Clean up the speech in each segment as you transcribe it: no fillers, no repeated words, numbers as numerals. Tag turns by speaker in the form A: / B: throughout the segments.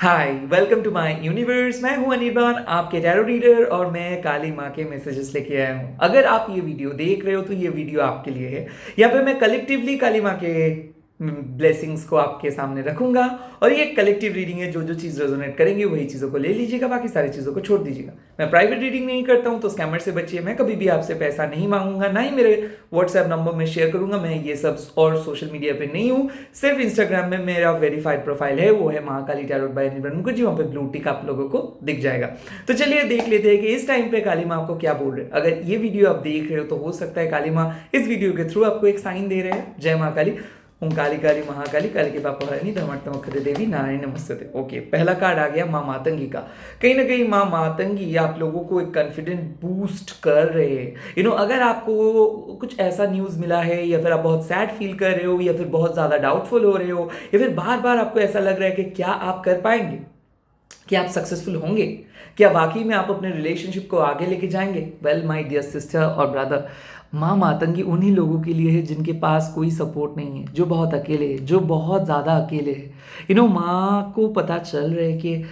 A: Hi, welcome to my universe. मैं हूं अनिर्बान, आपके टैरो रीडर, और मैं काली माँ के मैसेजेस लेके आया हूं। अगर आप ये वीडियो देख रहे हो तो ये वीडियो आपके लिए है। यहाँ पे मैं कलेक्टिवली काली माँ के ब्लेसिंग्स को आपके सामने रखूंगा, और ये कलेक्टिव रीडिंग है। जो जो चीज़ रेजोनेट करेंगे वही चीज़ों को ले लीजिएगा, बाकी सारी चीज़ों को छोड़ दीजिएगा। मैं प्राइवेट रीडिंग नहीं करता हूँ, तो स्कैमर से बचिए। मैं कभी भी आपसे पैसा नहीं मांगूंगा, ना ही मेरे व्हाट्सएप नंबर में शेयर करूंगा। मैं ये सब और सोशल मीडिया पे नहीं हूँ। सिर्फ इंस्टाग्राम में मेरा वेरीफाइड प्रोफाइल है, वो है महाकाली टैरोट बाय अनिर्बान मुखर्जी। वहाँ पे ब्लू टिक आप लोगों को दिख जाएगा। तो चलिए देख लेते हैं कि इस टाइम पे काली माँ आपको क्या बोल रहे हैं। अगर ये वीडियो आप देख रहे हो तो हो सकता है काली माँ इस वीडियो के थ्रू आपको एक साइन दे रहे हैं। जय महाकाली, ओम काली काली महाकाली, काली के पापा हरणी, धर्मात्मक देवी, नारायण नमस्ते। ओके, पहला कार्ड आ गया माँ मातंगी का। कहीं ना कहीं माँ मातंगी आप लोगों को एक कॉन्फिडेंट बूस्ट कर रहे हैं। अगर आपको कुछ ऐसा न्यूज़ मिला है, या फिर आप बहुत सैड फील कर रहे हो, या फिर बहुत ज़्यादा डाउटफुल हो रहे हो, या फिर बार बार आपको ऐसा लग रहा है कि क्या आप कर पाएंगे, क्या आप सक्सेसफुल होंगे, क्या वाकई में आप अपने रिलेशनशिप को आगे लेके जाएंगे। वेल माय डियर सिस्टर और ब्रदर, माँ मातंगी उन्हीं लोगों के लिए है जिनके पास कोई सपोर्ट नहीं है, जो बहुत अकेले है, जो बहुत ज़्यादा अकेले है। माँ को पता चल रहा है कि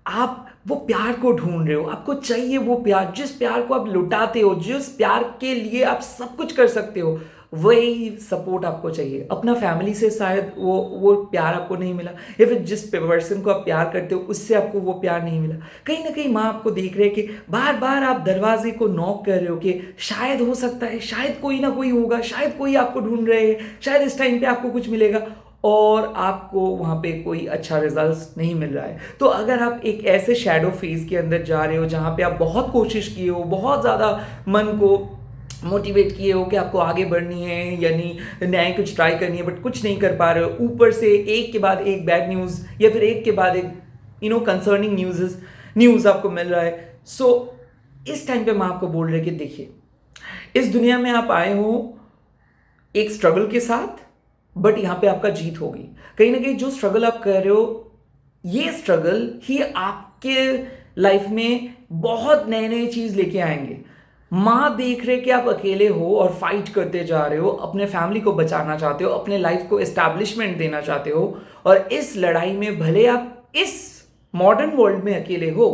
A: आप वो प्यार को ढूंढ रहे हो, आपको चाहिए वो प्यार, जिस प्यार को आप लुटाते हो, जिस प्यार के लिए आप सब कुछ कर सकते हो, वही सपोर्ट आपको चाहिए। अपना फैमिली से शायद वो प्यार आपको नहीं मिला, या फिर जिस पर्सन को आप प्यार करते हो उससे आपको वो प्यार नहीं मिला। कहीं ना कहीं माँ आपको देख रहे हैं कि बार बार आप दरवाजे को नॉक कर रहे हो कि शायद हो सकता है, शायद कोई ना कोई होगा, शायद कोई आपको ढूंढ रहे हैं, शायद इस टाइम पे आपको कुछ मिलेगा, और आपको वहाँ पे कोई अच्छा रिजल्ट नहीं मिल रहा है। तो अगर आप एक ऐसे शैडो फेज के अंदर जा रहे हो जहाँ पे आप बहुत कोशिश किए हो, बहुत ज़्यादा मन को मोटिवेट किए हो कि आपको आगे बढ़नी है, यानी नए कुछ ट्राई करनी है, बट कुछ नहीं कर पा रहे हो, ऊपर से एक के बाद एक बैड न्यूज़, या फिर एक के बाद एक कंसर्निंग न्यूज़ आपको मिल रहा है। सो इस टाइम पे मैं आपको बोल रही कि देखिए, इस दुनिया में आप आए हो एक स्ट्रगल के साथ, बट यहाँ पे आपका जीत होगी। कहीं ना कहीं जो स्ट्रगल आप कर रहे हो, ये स्ट्रगल ही आपके लाइफ में बहुत नए नए चीज लेके आएंगे। माँ देख रहे कि आप अकेले हो और फाइट करते जा रहे हो, अपने फैमिली को बचाना चाहते हो, अपने लाइफ को एस्टैब्लिशमेंट देना चाहते हो, और इस लड़ाई में भले आप इस मॉडर्न वर्ल्ड में अकेले हो,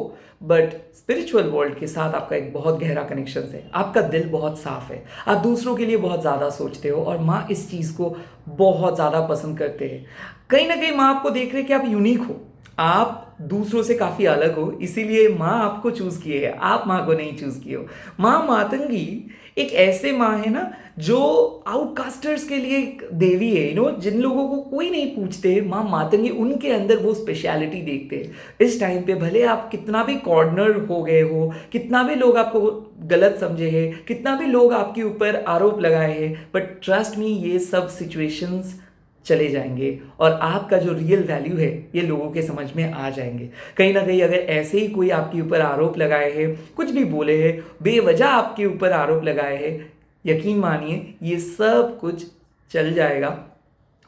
A: बट स्पिरिचुअल वर्ल्ड के साथ आपका एक बहुत गहरा कनेक्शन है। आपका दिल बहुत साफ है, आप दूसरों के लिए बहुत ज़्यादा सोचते हो, और माँ इस चीज़ को बहुत ज़्यादा पसंद करते हैं। कहीं ना कहीं माँ आपको देख रहे कि आप यूनिक हो, आप दूसरों से काफ़ी अलग हो, इसीलिए माँ आपको चूज़ किए है, आप माँ को नहीं चूज़ किए हो। माँ मातंगी एक ऐसे माँ है ना, जो आउटकास्टर्स के लिए एक देवी है। जिन लोगों को कोई नहीं पूछते, माँ मातंगी उनके अंदर वो स्पेशलिटी देखते हैं। इस टाइम पे भले आप कितना भी कॉर्नर हो गए हो, कितना भी लोग आपको गलत समझे हैं, कितना भी लोग आपके ऊपर आरोप लगाए हैं, बट ट्रस्ट मी, ये सब सिचुएशंस चले जाएंगे, और आपका जो रियल वैल्यू है ये लोगों के समझ में आ जाएंगे। कहीं ना कहीं अगर ऐसे ही कोई आपके ऊपर आरोप लगाए हैं, कुछ भी बोले हैं, बेवजह आपके ऊपर आरोप लगाए हैं, यकीन मानिए ये सब कुछ चल जाएगा।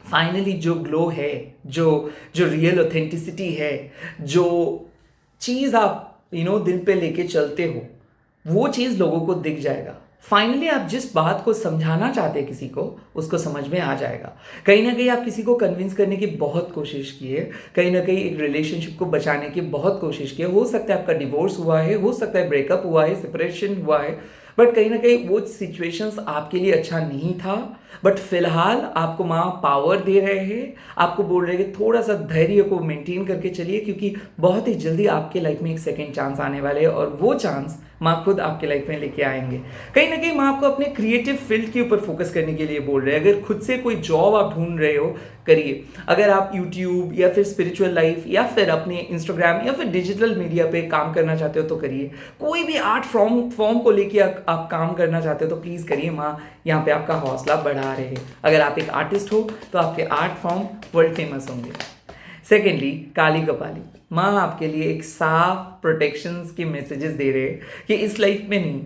A: फाइनली जो ग्लो है, जो जो रियल ऑथेंटिसिटी है, जो चीज़ आप दिल पे लेके चलते हो, वो चीज़ लोगों को दिख जाएगा। फाइनली आप जिस बात को समझाना चाहते हैं किसी को, उसको समझ में आ जाएगा। कहीं ना कहीं आप किसी को कन्विंस करने की बहुत कोशिश की है, कहीं ना कहीं एक रिलेशनशिप को बचाने की बहुत कोशिश की है। हो सकता है आपका डिवोर्स हुआ है, हो सकता है ब्रेकअप हुआ है, सेपरेशन हुआ है, बट कहीं ना कहीं वो सिचुएशंस आपके लिए अच्छा नहीं था। बट फिलहाल आपको माँ पावर दे रहे हैं, आपको बोल रहे हैं कि थोड़ा सा धैर्य को मेंटेन करके चलिए, क्योंकि बहुत ही जल्दी आपके लाइफ में एक सेकेंड चांस आने वाले हैं, और वो चांस माँ खुद आपके लाइफ में लेके आएंगे। कहीं ना कहीं माँ आपको अपने क्रिएटिव फील्ड के ऊपर फोकस करने के लिए बोल रहे हैं। अगर खुद से कोई जॉब आप ढूंढ रहे हो, करिए। अगर आप यूट्यूब या फिर स्पिरिचुअल लाइफ या फिर अपने इंस्टाग्राम या फिर डिजिटल मीडिया पे काम करना चाहते हो तो करिए। कोई भी आर्ट फॉर्म को लेके आप काम करना चाहते हो तो प्लीज़ करिए। माँ यहाँ पे आपका हौसला बढ़ा रहे हैं। अगर आप एक आर्टिस्ट हो तो आपके आर्ट फॉर्म वर्ल्ड फेमस होंगे। सेकेंडली, काली कपाली माँ आपके लिए एक साफ प्रोटेक्शंस के मैसेजेस दे रहे हैं कि इस लाइफ में नहीं,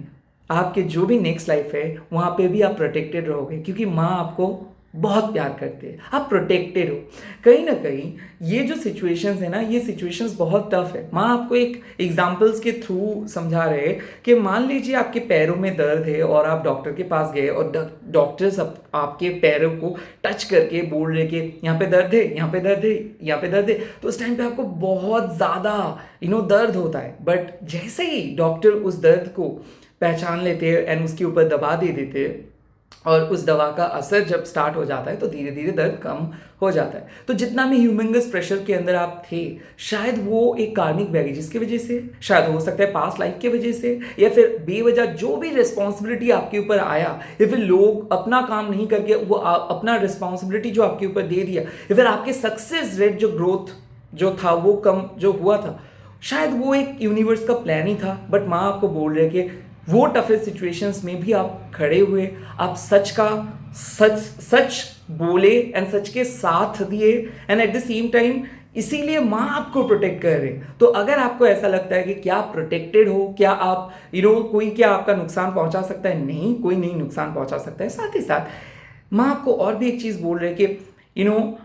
A: आपके जो भी नेक्स्ट लाइफ है वहाँ पे भी आप प्रोटेक्टेड रहोगे, क्योंकि माँ आपको बहुत प्यार करते हैं, आप प्रोटेक्टेड हो। कहीं ना कहीं ये जो सिचुएशंस है ना, ये सिचुएशंस बहुत टफ है। माँ आपको एक एग्जांपल्स के थ्रू समझा रहे हैं कि मान लीजिए आपके पैरों में दर्द है और आप डॉक्टर के पास गए और डॉक्टर्स आपके पैरों को टच करके बोल रहे कि यहाँ पे दर्द है, यहाँ पे दर्द है, यहाँ पे दर्द है, तो उस टाइम पे आपको बहुत ज़्यादा दर्द होता है। बट जैसे ही डॉक्टर उस दर्द को पहचान लेते हैं एंड उसके ऊपर दवा दे देते हैं और उस दवा का असर जब स्टार्ट हो जाता है तो धीरे धीरे दर्द कम हो जाता है। तो जितना भी ह्यूमंगस प्रेशर के अंदर आप थे, शायद वो एक कार्मिक बैगेजेस की वजह से, शायद हो सकता है पास्ट लाइफ की वजह से, या फिर बेवजह जो भी रिस्पॉन्सिबिलिटी आपके ऊपर आया, या फिर लोग अपना काम नहीं करके वो अपना रिस्पॉन्सिबिलिटी जो आपके ऊपर दे दिया, या फिर आपके सक्सेस रेट जो ग्रोथ जो था वो कम जो हुआ था, शायद वो एक यूनिवर्स का प्लान ही था। बट माँ आपको बोल रहे कि वो टफेस्ट सिचुएशंस में भी आप खड़े हुए, आप सच बोले एंड सच के साथ दिए, and at the same time इसीलिए माँ आपको प्रोटेक्ट कर रहे हैं। तो अगर आपको ऐसा लगता है कि क्या आप प्रोटेक्टेड हो, क्या आप कोई क्या आपका नुकसान पहुंचा सकता है, नहीं, कोई नहीं नुकसान पहुंचा सकता है। साथ ही साथ माँ आपको और भी एक चीज़ बोल रहे हैं कि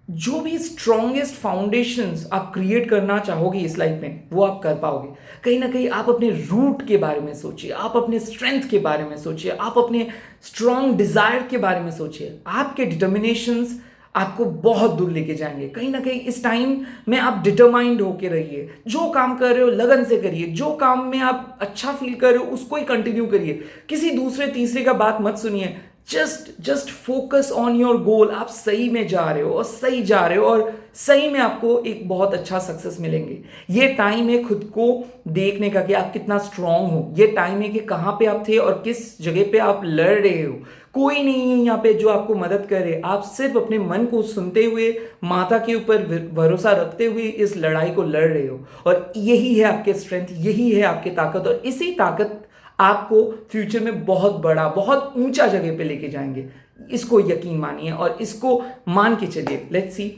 A: जो भी स्ट्रॉन्गेस्ट फाउंडेशंस आप क्रिएट करना चाहोगे इस लाइफ में, वो आप कर पाओगे। कहीं ना कहीं आप अपने रूट के बारे में सोचिए, आप अपने स्ट्रेंथ के बारे में सोचिए, आप अपने स्ट्रॉन्ग डिजायर के बारे में सोचिए। आपके डिटर्मिनेशंस आपको बहुत दूर लेके जाएंगे। कहीं ना कहीं इस टाइम में आप डिटरमाइंड होके रहिए, जो काम कर रहे हो लगन से करिए, जो काम में आप अच्छा फील कर रहे हो उसको ही कंटिन्यू करिए, किसी दूसरे तीसरे का बात मत सुनिए। Just focus on your goal. आप सही में जा रहे हो और सही जा रहे हो और सही में आपको एक बहुत अच्छा सक्सेस मिलेंगे। ये टाइम है खुद को देखने का कि आप कितना स्ट्रांग हो। ये टाइम है कि कहाँ पे आप थे और किस जगह पे आप लड़ रहे हो। कोई नहीं है यहाँ पे जो आपको मदद करे। आप सिर्फ अपने मन को सुनते हुए, माता के ऊपर भरोसा रखते हुए इस लड़ाई को लड़ रहे हो, और यही है आपके स्ट्रेंथ, यही है आपकी ताकत, और इसी ताकत आपको फ्यूचर में बहुत बड़ा, बहुत ऊंचा जगह पे लेके जाएंगे। इसको यकीन मानिए और इसको मान के चलिए। लेट्स सी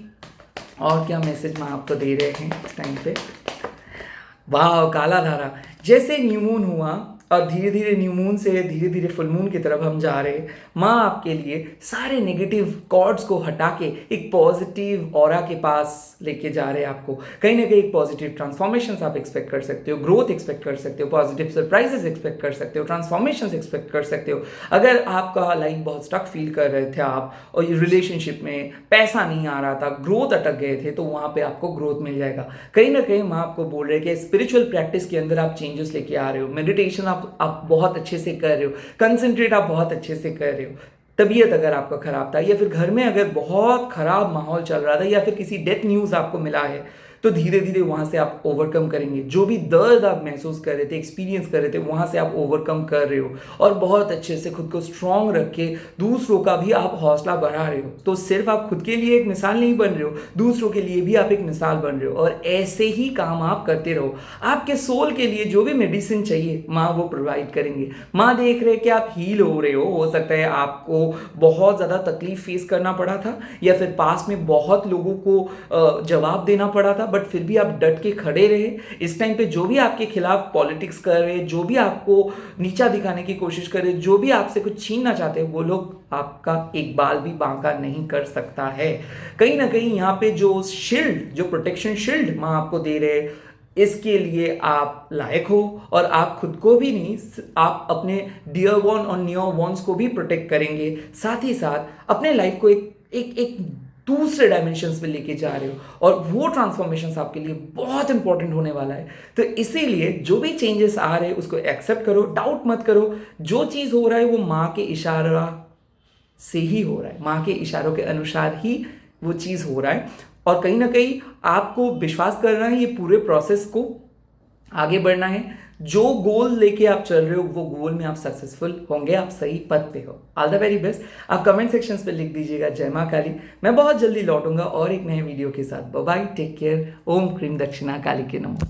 A: और क्या मैसेज मैं आपको दे रहे हैं इस टाइम पे। वाह, काला धारा। जैसे न्यू मून हुआ और धीरे धीरे न्यू मून से धीरे धीरे फुल मून की तरफ हम जा रहे हैं, माँ आपके लिए सारे नेगेटिव कॉर्ड्स को हटा के एक पॉजिटिव ऑरा के पास लेके जा रहे हैं आपको। कहीं ना कहीं एक पॉजिटिव ट्रांसफॉर्मेशन आप एक्सपेक्ट कर सकते हो, ग्रोथ एक्सपेक्ट कर सकते हो, पॉजिटिव सरप्राइजेस एक्सपेक्ट कर सकते हो, ट्रांसफॉर्मेशन एक्सपेक्ट कर सकते हो। अगर आपका लाइफ बहुत स्टक फील कर रहे थे आप, और रिलेशनशिप में पैसा नहीं आ रहा था, ग्रोथ अटक गए थे, तो वहाँ पे आपको ग्रोथ मिल जाएगा। कहीं ना कहीं माँ आपको बोल रहे हैं कि स्पिरिचुअल प्रैक्टिस के अंदर आप चेंजेस लेके आ रहे हो, मेडिटेशन आप बहुत अच्छे से कर रहे हो, कंसंट्रेट आप बहुत अच्छे से कर रहे हो। तबीयत अगर आपका खराब था, या फिर घर में अगर बहुत खराब माहौल चल रहा था, या फिर किसी डेथ न्यूज़ आपको मिला है, तो धीरे धीरे वहाँ से आप ओवरकम करेंगे। जो भी दर्द आप महसूस कर रहे थे, एक्सपीरियंस कर रहे थे, वहाँ से आप ओवरकम कर रहे हो, और बहुत अच्छे से खुद को स्ट्रॉन्ग रख के दूसरों का भी आप हौसला बढ़ा रहे हो। तो सिर्फ आप खुद के लिए एक मिसाल नहीं बन रहे हो, दूसरों के लिए भी आप एक मिसाल बन रहे हो, और ऐसे ही काम आप करते रहो। आपके सोल के लिए जो भी मेडिसिन चाहिए माँ वो प्रोवाइड करेंगे। माँ देख रहे कि आप हील हो रहे हो सकता है आपको बहुत ज़्यादा तकलीफ फेस करना पड़ा था, या फिर पास में बहुत लोगों को जवाब देना पड़ा था, बट फिर भी आप डट के खड़े रहे। इस टाइम पे जो भी आपके खिलाफ पॉलिटिक्स कर रहे, जो भी आपको नीचा दिखाने की कोशिश कर रहे, जो भी आपसे कुछ छीनना चाहते हैं, वो लोग आपका एक बाल भी बांका नहीं कर सकता है। कहीं ना कहीं यहाँ पे जो शील्ड, जो प्रोटेक्शन शील्ड माँ आपको दे रहे, इसके लिए आप लायक हो, और आप खुद को भी नहीं, आप अपने डियर वन और नियर वंस को भी प्रोटेक्ट करेंगे। साथ ही साथ अपने लाइफ को एक दूसरे डायमेंशंस पे लेके जा रहे हो, और वो ट्रांसफॉर्मेशंस आपके लिए बहुत इंपॉर्टेंट होने वाला है। तो इसीलिए जो भी चेंजेस आ रहे हैं उसको एक्सेप्ट करो, डाउट मत करो। जो चीज़ हो रहा है वो माँ के इशारा से ही हो रहा है, माँ के इशारों के अनुसार ही वो चीज़ हो रहा है, और कहीं ना कहीं आपको विश्वास करना है, ये पूरे प्रोसेस को आगे बढ़ना है। जो गोल लेके आप चल रहे हो वो गोल में आप सक्सेसफुल होंगे, आप सही पथ पे हो। All the very best. आप कमेंट सेक्शंस पे लिख दीजिएगा जय माँ काली। मैं बहुत जल्दी लौटूंगा और एक नए वीडियो के साथ। Bye bye, take care. ओम क्रीम दक्षिणा काली के नमः।